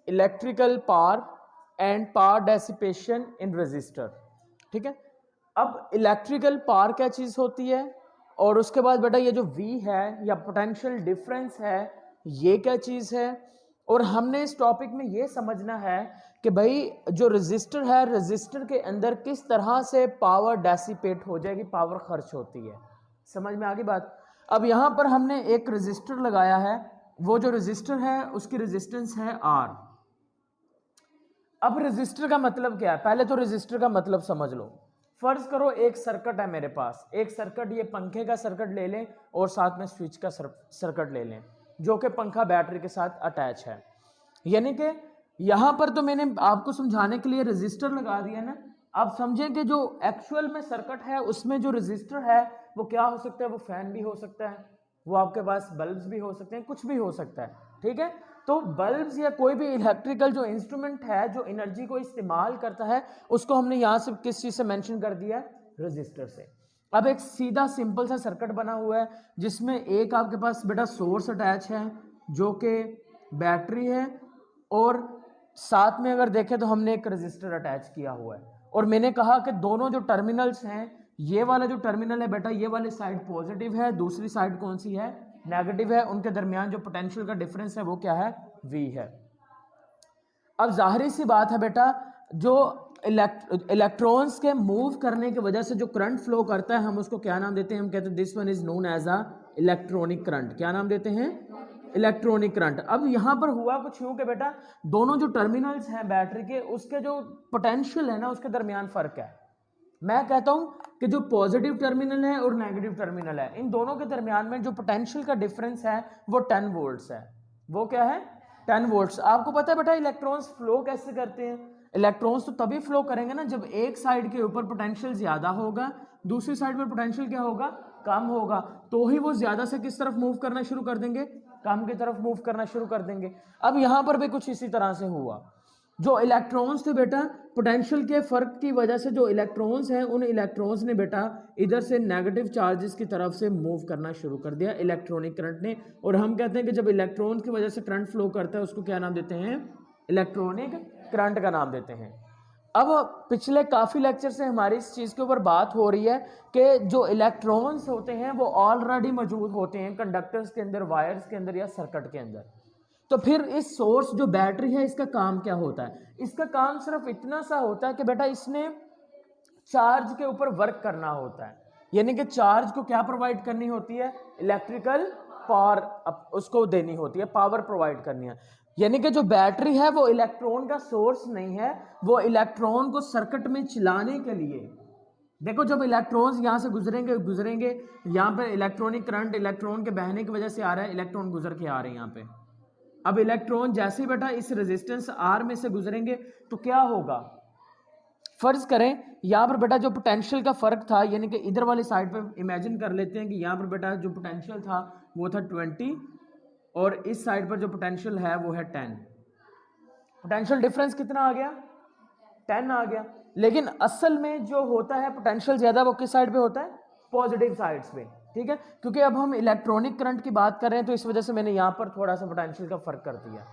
Electrical power and power dissipation in resistor. ठीक है, अब इलेक्ट्रिकल पावर क्या चीज होती है, और उसके बाद बेटा ये जो V है या पोटेंशियल डिफरेंस है ये क्या चीज है, और हमने इस टॉपिक में ये समझना है कि भाई जो रजिस्टर है, रजिस्टर के अंदर किस तरह से पावर डेसिपेट हो जाएगी, पावर खर्च होती है। समझ में आ गई बात। अब यहां पर हमने एक रजिस्टर लगाया है, वो जो रजिस्टर है उसकी रेजिस्टेंस है R। अब रजिस्टर का मतलब क्या है, पहले तो रजिस्टर का मतलब समझ लो। फर्ज करो एक सर्किट है मेरे पास, एक सर्किट, ये पंखे का सर्किट ले लें और साथ में स्विच का सर्किट ले लें, जो कि पंखा बैटरी के साथ अटैच है। यानी कि यहां पर तो मैंने आपको समझाने के लिए रजिस्टर लगा दिया ना। आप समझें कि जो एक्चुअल में सर्किट है उसमें जो रजिस्टर है वो क्या हो सकता है, वो फैन भी हो सकता है, वो आपके पास बल्ब्स भी हो सकते हैं, कुछ भी हो सकता है। ठीक है, तो बल्ब्स या कोई भी इलेक्ट्रिकल जो इंस्ट्रूमेंट है जो एनर्जी को इस्तेमाल करता है उसको हमने यहां से किस चीज से मेंशन कर दिया, रजिस्टर से। अब एक सीधा सिंपल सा सर्किट बना हुआ है जिसमें एक आपके पास बेटा सोर्स अटैच है जो कि बैटरी है, और साथ में अगर देखें तो हमने एक रजिस्टर अटैच किया हुआ है। और मैंने कहा कि दोनों जो टर्मिनल्स हैं, ये वाला जो टर्मिनल है बेटा, ये वाली साइड पॉजिटिव है, दूसरी साइड कौन सी है, नेगेटिव है। उनके दरमियान जो पोटेंशियल का डिफरेंस है वो क्या है, V है। अब जाहिर सी बात है बेटा, जो इलेक्ट्रॉन्स के मूव करने की वजह से जो करंट फ्लो करता है हम उसको क्या नाम देते हैं, हम कहते हैं this one is known as a electronic current. क्या नाम देते हैं, इलेक्ट्रॉनिक करंट। अब यहां पर हुआ कुछ यूं कि बेटा दोनों जो टर्मिनल्स हैं बैटरी के, उसके जो पोटेंशियल है ना उसके दरमियान फर्क है। मैं कहता हूं कि जो पॉजिटिव टर्मिनल है और नेगेटिव टर्मिनल है, इन दोनों के दरमियान में जो पोटेंशियल का डिफरेंस है वो 10 वोल्ट्स है। वो क्या है, 10 वोल्ट्स। आपको पता है बेटा इलेक्ट्रॉन्स फ्लो कैसे करते हैं, इलेक्ट्रॉन्स तो तभी फ्लो करेंगे ना जब एक साइड के ऊपर पोटेंशियल ज्यादा होगा, दूसरी साइड पर पोटेंशियल क्या होगा, कम होगा, तो ही वो ज्यादा से किस तरफ मूव करना शुरू कर देंगे, कम की तरफ मूव करना शुरू कर देंगे। अब यहां पर भी कुछ इसी तरह से हुआ। जो इलेक्ट्रॉन्स थे बेटा, पोटेंशियल के फर्क की वजह से जो इलेक्ट्रॉन्स हैं, उन इलेक्ट्रॉन्स ने बेटा इधर से नेगेटिव चार्जेस की तरफ से मूव करना शुरू कर दिया इलेक्ट्रॉनिक करंट ने। और हम कहते हैं कि जब इलेक्ट्रॉन की वजह से करंट फ्लो करता है उसको क्या नाम देते हैं, इलेक्ट्रॉनिक करंट का नाम देते हैं। अब पिछले काफी लेक्चर से हमारी इस चीज के ऊपर बात हो रही है कि जो इलेक्ट्रॉन्स होते हैं वो ऑलरेडी मौजूद होते हैं कंडक्टर्स के अंदर, वायर्स के अंदर या सर्किट के अंदर। तो फिर इस सोर्स जो बैटरी है इसका काम क्या होता है, इसका काम सिर्फ इतना सा होता है कि बेटा इसने चार्ज के ऊपर वर्क करना होता है। यानी कि चार्ज को क्या प्रोवाइड करनी होती है, इलेक्ट्रिकल पावर उसको देनी होती है, पावर प्रोवाइड करनी है। यानी कि जो बैटरी है वो इलेक्ट्रॉन का सोर्स नहीं है, वो इलेक्ट्रॉन को सर्किट में चलाने के लिए, देखो जब इलेक्ट्रॉन्स यहां से गुजरेंगे यहां पे इलेक्ट्रॉनिक करंट इलेक्ट्रॉन के बहने की वजह से आ रहा है, इलेक्ट्रॉन गुजर के आ रहे हैं यहां पे। अब इलेक्ट्रॉन जैसे ही बेटा इस रेजिस्टेंस R में से गुजरेंगे तो क्या होगा, फर्ज करें यहां पर बेटा जो पोटेंशियल का फर्क था, यानी कि इधर वाली साइड पे इमेजिन कर लेते हैं कि यहां पर बेटा जो पोटेंशियल था वो था 20 और इस साइड पर जो पोटेंशियल है वो है 10। पोटेंशियल डिफरेंस कितना आ गया, 10 आ गया। लेकिन असल में जो होता है पोटेंशियल ज्यादा वो किस साइड पे होता है, पॉजिटिव साइड्स पे। ठीक है, क्योंकि अब हम इलेक्ट्रॉनिक करंट की बात कर रहे हैं तो इस वजह से मैंने यहां पर थोड़ा सा पोटेंशियल का फर्क कर दिया,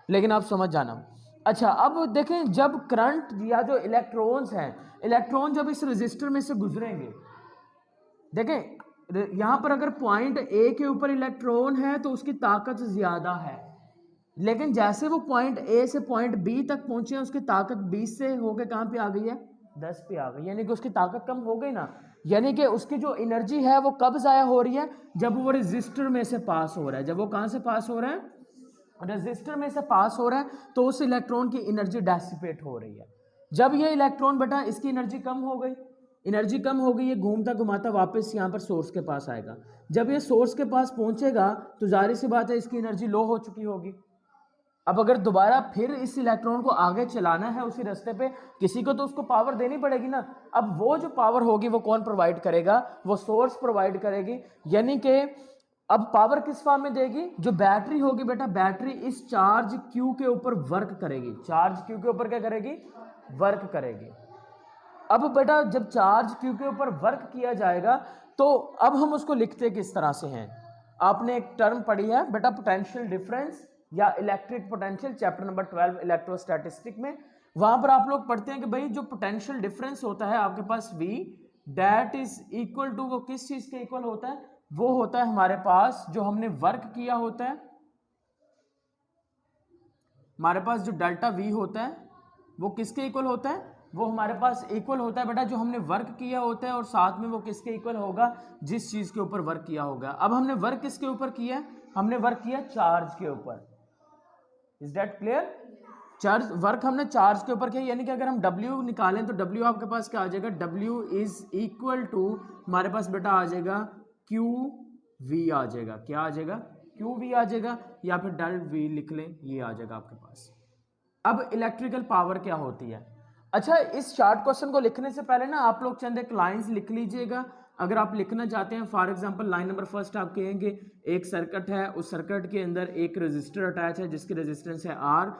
लेकिन आप समझ जाना। अच्छा, अब देखें जब करंट या जो इलेक्ट्रॉन्स हैं, इलेक्ट्रॉन जब इस रेजिस्टर में से गुजरेंगे, देखें यहां पर अगर पॉइंट ए के ऊपर इलेक्ट्रॉन है तो उसकी ताकत ज्यादा है, लेकिन जैसे वो पॉइंट ए से पॉइंट बी तक पहुंचे हैं उसकी ताकत 20 से होकर कहां पे आ गई है, 10 पे आ गई, यानी कि उसकी ताकत कम हो गई ना। यानी कि उसकी जो एनर्जी है वो कब जाया हो रही है, जब वो रेजिस्टर में से पास हो रहा है। जब वो कहां से पास हो रहा है, रेजिस्टर में से पास हो रहा है, तो उस इलेक्ट्रॉन की एनर्जी डेसिपेट हो रही है। जब ये इलेक्ट्रॉन बेटा इसकी एनर्जी कम हो गई, एनर्जी कम हो गई, ये घूमता घुमाता वापस यहाँ पर सोर्स के पास आएगा। जब ये सोर्स के पास पहुंचेगा तो जाहिर सी बात है इसकी एनर्जी लो हो चुकी होगी। अब अगर दोबारा फिर इस इलेक्ट्रॉन को आगे चलाना है उसी रास्ते पे, किसी को तो उसको पावर देनी पड़ेगी ना। अब वो जो पावर होगी वो कौन प्रोवाइड करेगा, वो सोर्स प्रोवाइड करेगी। यानी कि अब पावर किस फॉर्म में देगी, जो बैटरी होगी बेटा, बैटरी इस चार्ज Q के ऊपर वर्क करेगी। चार्ज Q के ऊपर क्या करेगी, वर्क करेगी। अब बेटा जब चार्ज Q के ऊपर वर्क किया जाएगा तो अब हम उसको लिखते किस तरह से हैं, आपने एक टर्म पढ़ी है बेटा, पोटेंशियल डिफरेंस या electric potential chapter number 12 electrostatistic में, वहां पर आप लोग पढ़ते हैं कि भाई जो पोटेंशियल डिफरेंस होता है आपके पास V, that is equal to, वो किस चीज के इक्वल होता है, वो होता है हमारे पास जो हमने वर्क किया होता है, हमारे पास जो डेल्टा V होता है वो किसके इक्वल होता है, वो हमारे पास इक्वल होता है बेटा जो हमने वर्क किया होता है, और साथ में वो किसके इक्वल होगा, जिस चीज के ऊपर वर्क किया होगा। अब हमने वर्क किसके ऊपर किया है, हमने वर्क किया चार्ज के ऊपर। Is that clear? Charge work हमने चार्ज के ऊपर किया, यानी कि अगर हम W निकालें तो W आपके पास क्या आ जाएगा, W इज इक्वल टू हमारे पास बेटा आ जाएगा QV आ जाएगा, क्या आ जाएगा, QV आ जाएगा, या फिर डेल V लिख लें, ये आ जाएगा आपके पास। अब इलेक्ट्रिकल पावर क्या होती है? अच्छा, इस शार्ट क्वेश्चन को लिखने से पहले ना आप लोग चंद एक लाइंस लिख लीजिएगा। अगर आप लिखना चाहते हैं, for example line number first आप कहेंगे एक सर्किट है, उस सर्किट के अंदर एक रेजिस्टर अटैच है जिसकी रेजिस्टेंस है R,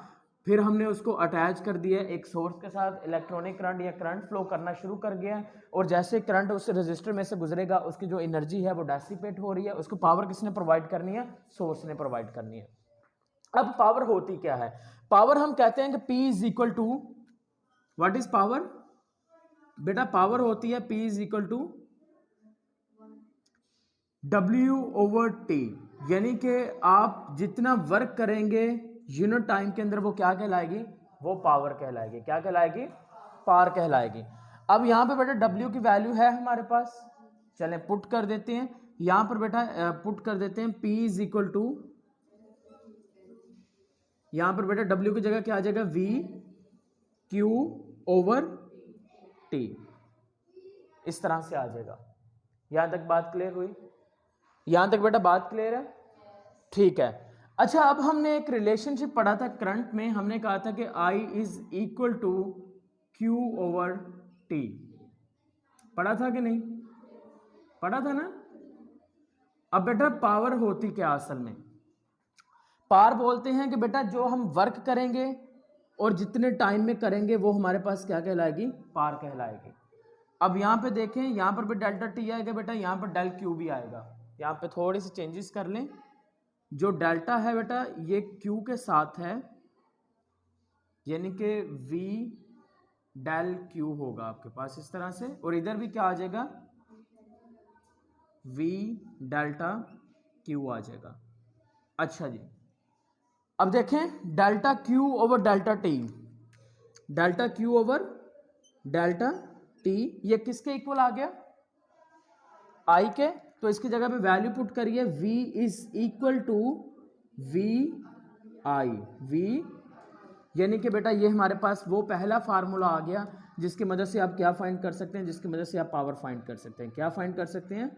फिर हमने उसको अटैच कर दिया एक सोर्स के साथ, इलेक्ट्रॉनिक करंट या करंट फ्लो करना शुरू कर गया, और जैसे करंट उस रेजिस्टर में से गुजरेगा उसकी जो एनर्जी है वो डेसिपेट हो रही है, उसको पावर किसने प्रोवाइड करनी है, सोर्स ने प्रोवाइड करनी है। अब पावर होती क्या है, पावर हम कहते हैं कि P is equal to, what is power बेटा, पावर होती है P is equal to W/T, यानी कि आप जितना वर्क करेंगे यूनिट टाइम के अंदर वो क्या कहलाएगी, वो पावर कहलाएगी, क्या कहलाएगी, पावर कहलाएगी। अब यहां पे बेटा W की वैल्यू है हमारे पास, चलें पुट कर देते हैं, यहां पर बेटा पुट कर देते हैं P इज इक्वल टू, यहां पर बेटा W की जगह क्या आ जाएगा, VQ/T, इस तरह से आ जाएगा। यहां तक बात क्लियर हुई? यहां तक बेटा बात क्लियर है? ठीक है। अच्छा, अब हमने एक रिलेशनशिप पढ़ा था करंट में, हमने कहा था कि I is equal to Q/T, पढ़ा था कि नहीं, पढ़ा था ना? अब बेटा पावर होती क्या असल में, पावर बोलते हैं कि बेटा जो हम वर्क करेंगे और जितने टाइम में करेंगे वो हमारे पास क्या कहलाएगी, पावर कहलाएगी। अब यहाँ पे देखें, यहाँ पर भी डेल्टा टी आएगा बेटा, यहाँ पर डेल क्यू भी आएगा, यहाँ पे थोड़ी सी चेंजेस कर लें, जो डेल्टा है बेटा ये क्यू के साथ है, यानी कि V डेल क्यू होगा आपके पास इस तरह से, और इधर भी क्या आ जाएगा, V डेल्टा क्यू आ जाएगा। अच्छा जी, अब देखें delta Q over delta T, delta Q over delta T ये किसके इक्वल आ गया, I के, तो इसकी जगह पे वैल्यू पुट करिए, V is equal to VI, V यानी कि बेटा ये हमारे पास वो पहला फार्मूला आ गया जिसकी मदद से आप क्या फाइंड कर सकते हैं, जिसकी मदद से आप पावर फाइंड कर सकते हैं, क्या फाइंड कर सकते हैं,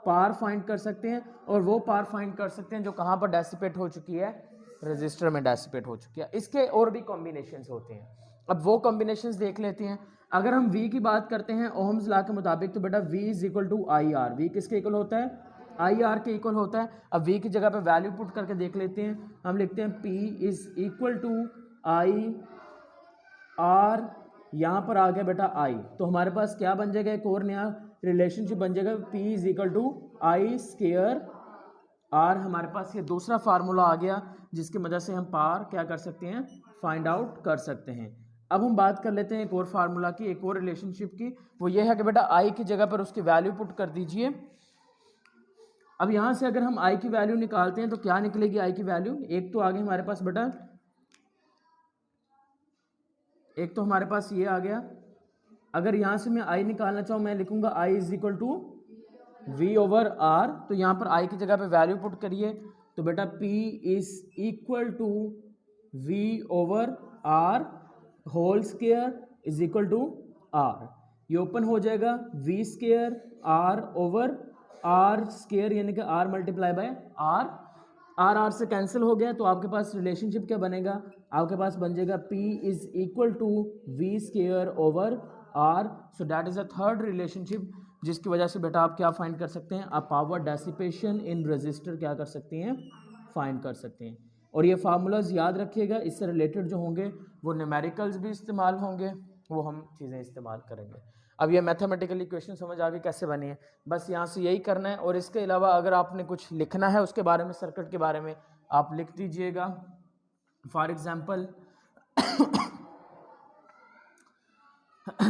पावर फाइंड कर सकते हैं, और वो पावर फाइंड कर सकते हैं जो कहाँ पर डेसिपेट हो चुकी है, रजिस्टर में डेसिपेट हो चुकी है। इसके और भी कॉम्बिनेशंस होते हैं, अब वो कॉम्बिनेशंस देख लेते हैं। अगर हम V की बात करते हैं ओहम्स लॉ के मुताबिक, तो बेटा V is equal to IR, V किसके इक्वल होता है, IR के इक्वल होता है। अब V की जगह पे वैल्यू पुट करके देख लेते हैं, हम लिखते हैं P is equal to IR, यहाँ पर आ गया बेटा I, तो हमारे पास क्या बन जाएगा, एक और नया रिलेशनशिप बन जाएगा, P is equal to I square R, हमारे पास ये दूसरा फार्मूला आ गया जिसकी मदद से हम पावर क्या कर सकते हैं, फाइंड आउट कर सकते हैं। अब हम बात कर लेते हैं एक और फार्मूला की, एक और रिलेशनशिप की, वो ये है कि बेटा I की जगह पर उसकी वैल्यू पुट कर दीजिए। अब यहाँ से अगर हम I की वैल्यू निकालते हैं तो क्या निकलेगी I की वैल्यू, एक तो आ गई हमारे पास बेटा, एक तो हमारे पास ये आ गया, अगर यहाँ से मैं I निकालना चाहूँ मैं लिखूंगा I is equal to V/R, तो यहाँ पर I की जगह पे वैल्यू पुट करिए, तो बेटा P is equal to V/R whole square is equal to R, ये ओपन हो जाएगा, V स्क्वायर R/R स्क्वायर यानी कि R मल्टीप्लाई बाय R से कैंसिल हो गया, तो आपके पास रिलेशनशिप क्या बनेगा, आपके पास बन जाएगा P is equal to V square over R, so that is a third relationship, जिसकी वजह से बेटा आप क्या फाइंड कर सकते हैं, आप पावर डेसिपेशन इन रजिस्टर क्या कर सकते हैं, फाइंड कर सकते हैं। और ये फार्मूलाज याद रखिएगा, इससे रिलेटेड जो होंगे वो न्यूमेरिकल्स भी इस्तेमाल होंगे, वो हम चीज़ें इस्तेमाल करेंगे। अब ये मैथमेटिकली क्वेश्चन समझ आ गए कैसे बनी है, बस यहाँ से यही करना है, और इसके अलावा अगर आपने कुछ लिखना है उसके बारे में, सर्किट के बारे में, आप लिख दीजिएगा। फॉर एग्जाम्पल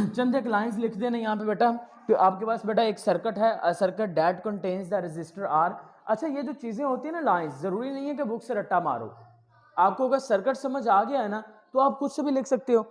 चंद एक लाइंस लिख देना यहाँ पे बेटा कि आपके पास बेटा एक सर्किट है, a circuit that contains the resistor R. अच्छा, ये जो चीजें होती है ना लाइंस, जरूरी नहीं है कि बुक से रट्टा मारो। आपको अगर सर्किट समझ आ गया है ना तो आप खुद से भी लिख सकते हो